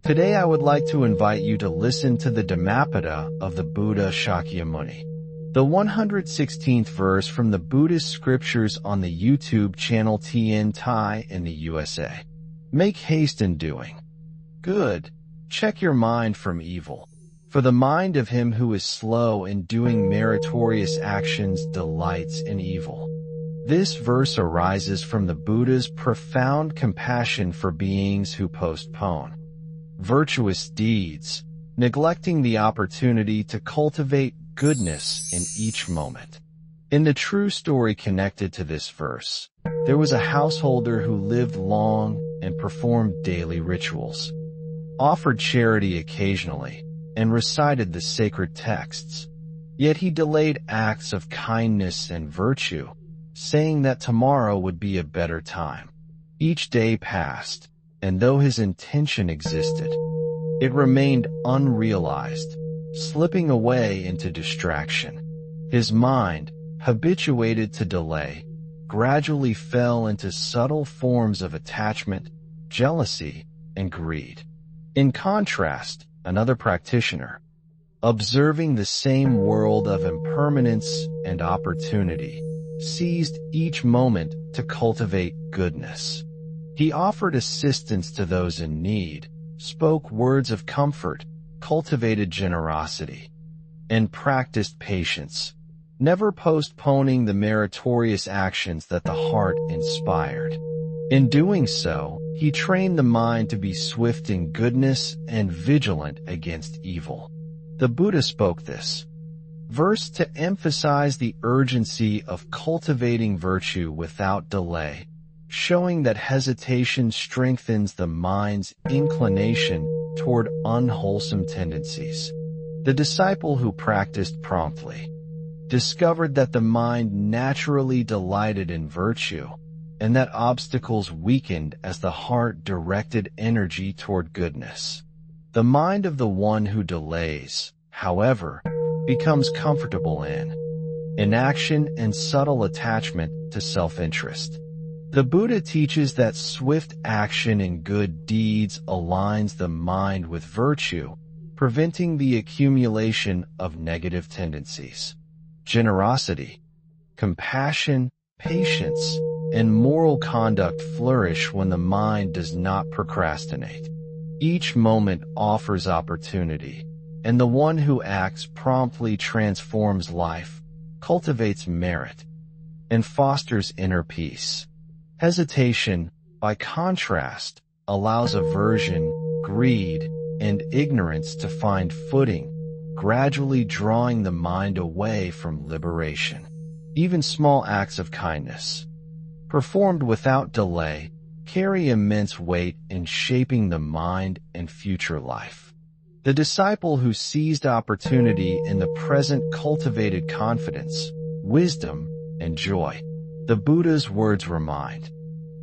Today I would like to invite you to listen to the Dhammapada of the Buddha Shakyamuni, the 116th verse from the Buddhist scriptures on the YouTube channel Thien Thai in the USA. Make haste in doing good. Check your mind from evil. For the mind of him who is slow in doing meritorious actions delights in evil. This verse arises from the Buddha's profound compassion for beings who postpone virtuous deeds, neglecting the opportunity to cultivate goodness in each moment. In the true story connected to this verse, there was a householder who lived long and performed daily rituals, offered charity occasionally, and recited the sacred texts. Yet he delayed acts of kindness and virtue, saying that tomorrow would be a better time. Each day passed, and though his intention existed, it remained unrealized, slipping away into distraction. His mind, habituated to delay, gradually fell into subtle forms of attachment, jealousy, and greed. In contrast, another practitioner, observing the same world of impermanence and opportunity, seized each moment to cultivate goodness. He offered assistance to those in need, spoke words of comfort, cultivated generosity, and practiced patience, never postponing the meritorious actions that the heart inspired. In doing so, he trained the mind to be swift in goodness and vigilant against evil. The Buddha spoke this verse to emphasize the urgency of cultivating virtue without delay, showing that hesitation strengthens the mind's inclination toward unwholesome tendencies. The disciple who practiced promptly discovered that the mind naturally delighted in virtue, and that obstacles weakened as the heart directed energy toward goodness. The mind of the one who delays, however, becomes comfortable in inaction and subtle attachment to self-interest. The Buddha teaches that swift action in good deeds aligns the mind with virtue, preventing the accumulation of negative tendencies. Generosity, compassion, patience, and moral conduct flourish when the mind does not procrastinate. Each moment offers opportunity, and the one who acts promptly transforms life, cultivates merit, and fosters inner peace. Hesitation, by contrast, allows aversion, greed, and ignorance to find footing, gradually drawing the mind away from liberation. Even small acts of kindness, performed without delay, carry immense weight in shaping the mind and future life. The disciple who seized opportunity in the present cultivated confidence, wisdom, and joy. The Buddha's words remind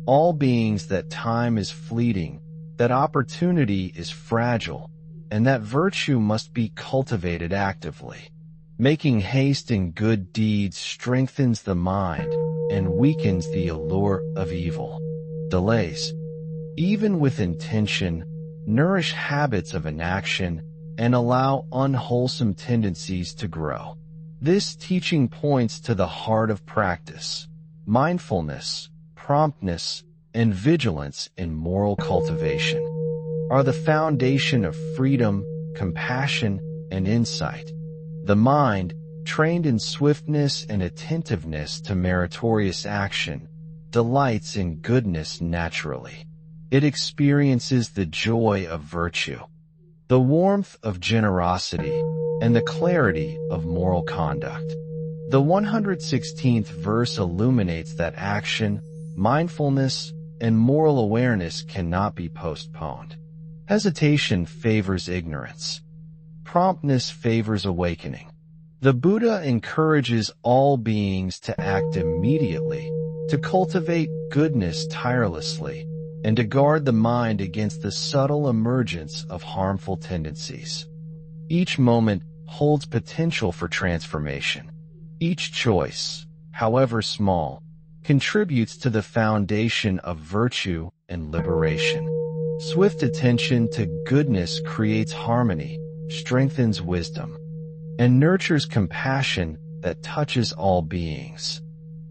all beings that time is fleeting, that opportunity is fragile, and that virtue must be cultivated actively. Making haste in good deeds strengthens the mind and weakens the allure of evil. Delays, even with intention, nourish habits of inaction and allow unwholesome tendencies to grow. This teaching points to the heart of practice, mindfulness, promptness, and vigilance in moral cultivation are the foundation of freedom, compassion, and insight. The mind, trained in swiftness and attentiveness to meritorious action, delights in goodness naturally. It experiences the joy of virtue, the warmth of generosity, and the clarity of moral conduct. The 116th verse illuminates that action, mindfulness, and moral awareness cannot be postponed. Hesitation favors ignorance. Promptness favors awakening. The Buddha encourages all beings to act immediately, to cultivate goodness tirelessly, and to guard the mind against the subtle emergence of harmful tendencies. Each moment holds potential for transformation. Each choice, however small, contributes to the foundation of virtue and liberation. Swift attention to goodness creates harmony, strengthens wisdom, and nurtures compassion that touches all beings.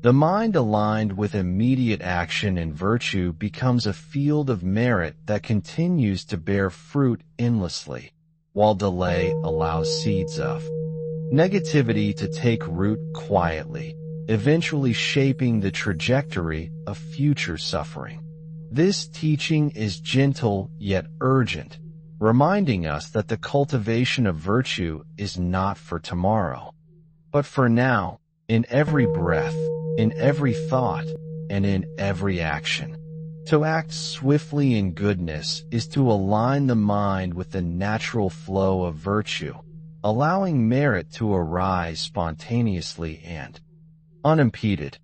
The mind aligned with immediate action and virtue becomes a field of merit that continues to bear fruit endlessly, while delay allows seeds of negativity to take root quietly, eventually shaping the trajectory of future suffering. This teaching is gentle yet urgent, reminding us that the cultivation of virtue is not for tomorrow, but for now, in every breath, in every thought, and in every action. To act swiftly in goodness is to align the mind with the natural flow of virtue, allowing merit to arise spontaneously and unimpeded.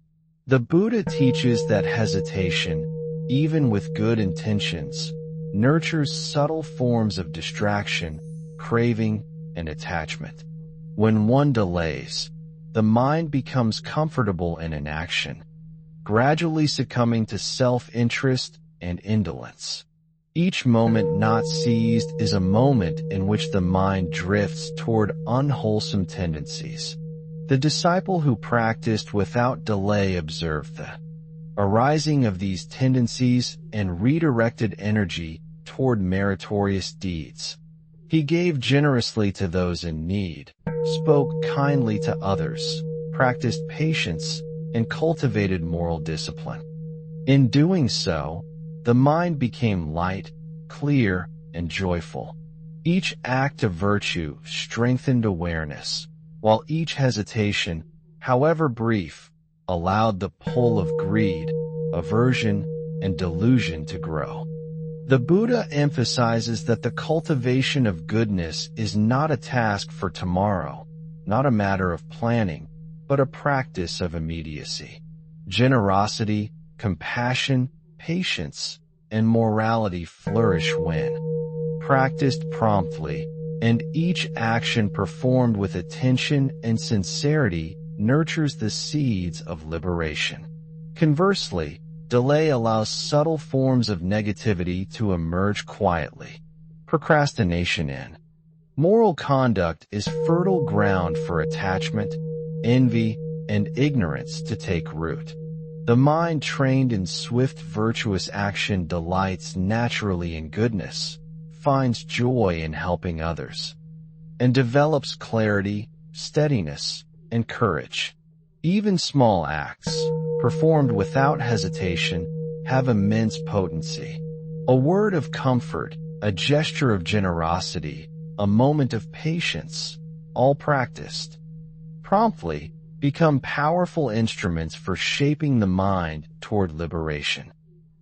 The Buddha teaches that hesitation, even with good intentions, nurtures subtle forms of distraction, craving, and attachment. When one delays, the mind becomes comfortable in inaction, gradually succumbing to self-interest and indolence. Each moment not seized is a moment in which the mind drifts toward unwholesome tendencies. The disciple who practiced without delay observed the arising of these tendencies and redirected energy toward meritorious deeds. He gave generously to those in need, spoke kindly to others, practiced patience, and cultivated moral discipline. In doing so, the mind became light, clear, and joyful. Each act of virtue strengthened awareness, while each hesitation, however brief, allowed the pull of greed, aversion, and delusion to grow. The Buddha emphasizes that the cultivation of goodness is not a task for tomorrow, not a matter of planning, but a practice of immediacy. Generosity, compassion, patience, and morality flourish when practiced promptly, and each action performed with attention and sincerity nurtures the seeds of liberation. Conversely, delay allows subtle forms of negativity to emerge quietly. Procrastination in moral conduct is fertile ground for attachment, envy, and ignorance to take root. The mind trained in swift virtuous action delights naturally in goodness, finds joy in helping others, and develops clarity, steadiness, and courage. Even small acts, performed without hesitation, have immense potency. A word of comfort, a gesture of generosity, a moment of patience, all practiced promptly, become powerful instruments for shaping the mind toward liberation.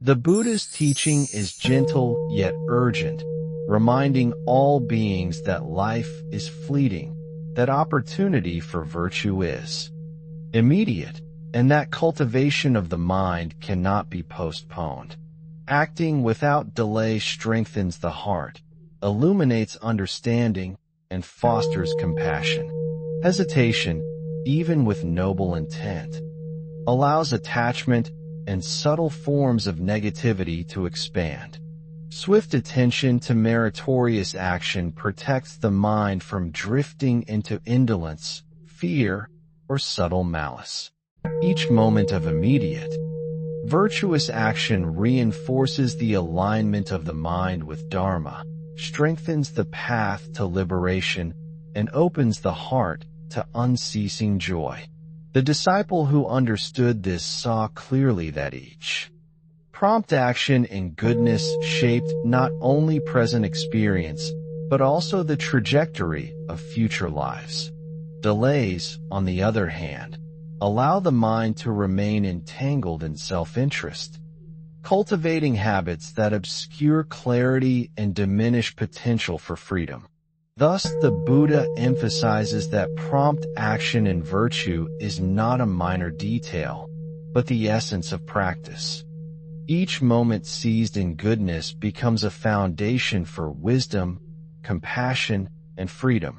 The Buddha's teaching is gentle yet urgent, reminding all beings that life is fleeting, that opportunity for virtue is immediate, and that cultivation of the mind cannot be postponed. Acting without delay strengthens the heart, illuminates understanding, and fosters compassion. Hesitation, even with noble intent, allows attachment and subtle forms of negativity to expand. Swift attention to meritorious action protects the mind from drifting into indolence, fear, or subtle malice. Each moment of immediate, virtuous action reinforces the alignment of the mind with Dharma, strengthens the path to liberation, and opens the heart to unceasing joy. The disciple who understood this saw clearly that each prompt action in goodness shaped not only present experience, but also the trajectory of future lives. Delays, on the other hand, allow the mind to remain entangled in self-interest, cultivating habits that obscure clarity and diminish potential for freedom. Thus, the Buddha emphasizes that prompt action in virtue is not a minor detail, but the essence of practice. Each moment seized in goodness becomes a foundation for wisdom, compassion, and freedom.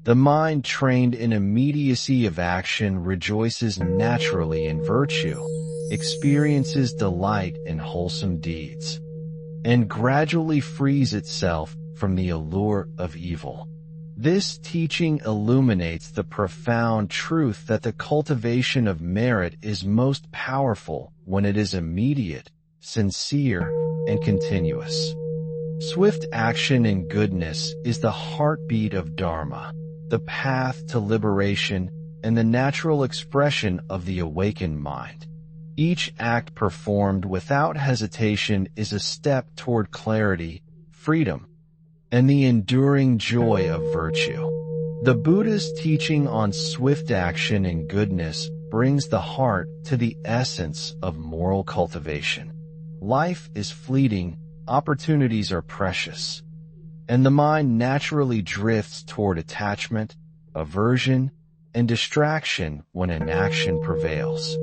The mind trained in immediacy of action rejoices naturally in virtue, experiences delight in wholesome deeds, and gradually frees itself from the allure of evil. This teaching illuminates the profound truth that the cultivation of merit is most powerful when it is immediate, sincere, and continuous. Swift action in goodness is the heartbeat of Dharma, the path to liberation, and the natural expression of the awakened mind. Each act performed without hesitation is a step toward clarity, freedom, and the enduring joy of virtue. The Buddha's teaching on swift action in goodness brings the heart to the essence of moral cultivation. Life is fleeting, opportunities are precious, and the mind naturally drifts toward attachment, aversion, and distraction when inaction prevails.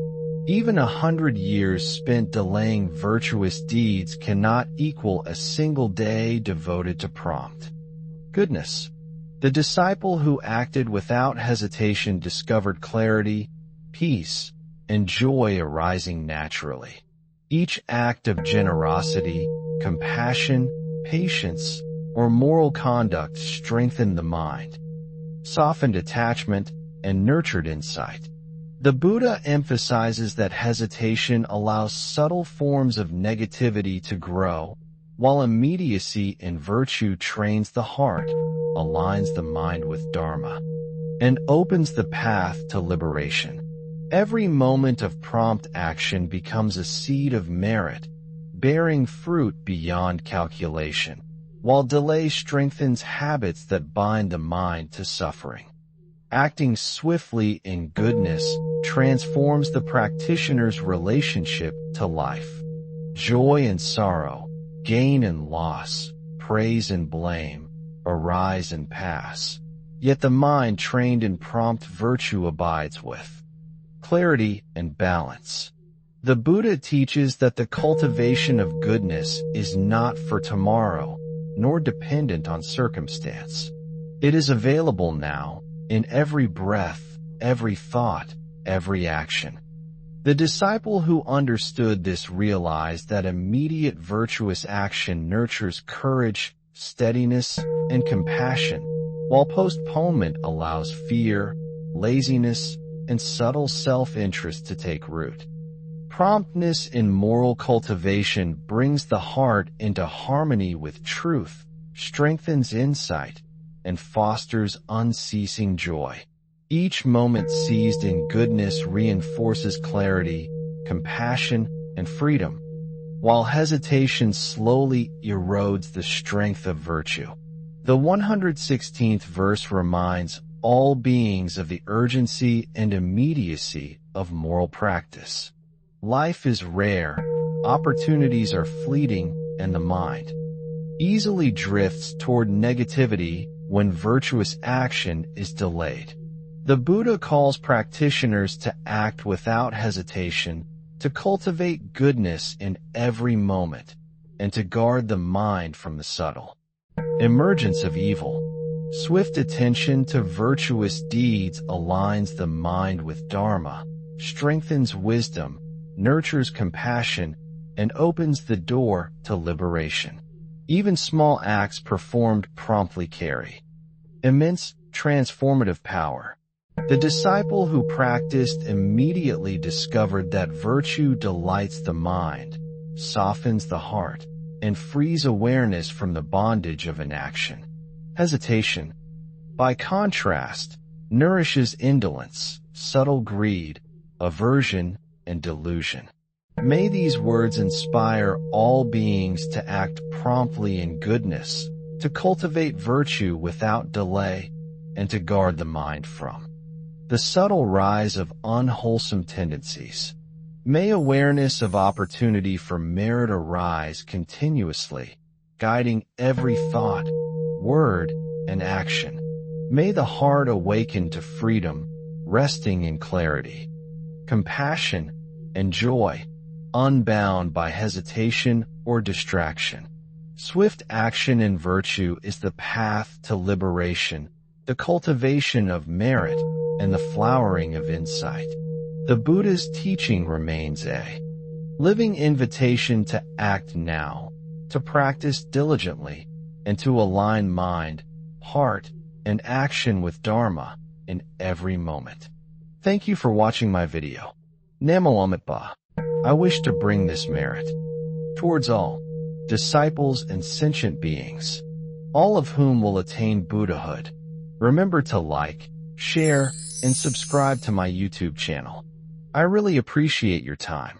Even 100 years spent delaying virtuous deeds cannot equal a single day devoted to prompt goodness. The disciple who acted without hesitation discovered clarity, peace, and joy arising naturally. Each act of generosity, compassion, patience, or moral conduct strengthened the mind, softened attachment, and nurtured insight. The Buddha emphasizes that hesitation allows subtle forms of negativity to grow, while immediacy in virtue trains the heart, aligns the mind with Dharma, and opens the path to liberation. Every moment of prompt action becomes a seed of merit, bearing fruit beyond calculation, while delay strengthens habits that bind the mind to suffering. Acting swiftly in goodness transforms the practitioner's relationship to life. Joy and sorrow, gain and loss, praise and blame, arise and pass. Yet the mind trained in prompt virtue abides with clarity and balance. The Buddha teaches that the cultivation of goodness is not for tomorrow, nor dependent on circumstance. It is available now, in every breath, every thought, every action. The disciple who understood this realized that immediate virtuous action nurtures courage, steadiness, and compassion, while postponement allows fear, laziness, and subtle self-interest to take root. Promptness in moral cultivation brings the heart into harmony with truth, strengthens insight, and fosters unceasing joy. Each moment seized in goodness reinforces clarity, compassion, and freedom, while hesitation slowly erodes the strength of virtue. The 116th verse reminds all beings of the urgency and immediacy of moral practice. Life is rare, opportunities are fleeting, and the mind easily drifts toward negativity when virtuous action is delayed. The Buddha calls practitioners to act without hesitation, to cultivate goodness in every moment, and to guard the mind from the subtle emergence of evil. Swift attention to virtuous deeds aligns the mind with Dharma, strengthens wisdom, nurtures compassion, and opens the door to liberation. Even small acts performed promptly carry immense transformative power. The disciple who practiced immediately discovered that virtue delights the mind, softens the heart, and frees awareness from the bondage of inaction. Hesitation, by contrast, nourishes indolence, subtle greed, aversion, and delusion. May these words inspire all beings to act promptly in goodness, to cultivate virtue without delay, and to guard the mind from the subtle rise of unwholesome tendencies. May awareness of opportunity for merit arise continuously, guiding every thought, word, and action. May the heart awaken to freedom, resting in clarity, compassion, and joy, unbound by hesitation or distraction. Swift action in virtue is the path to liberation, the cultivation of merit, and the flowering of insight. The Buddha's teaching remains a living invitation to act now, to practice diligently, and to align mind, heart, and action with Dharma in every moment. Thank you for watching my video. Namo Amitabha. I wish to bring this merit towards all disciples and sentient beings, all of whom will attain Buddhahood. Remember to like, share, and subscribe to my YouTube channel. I really appreciate your time.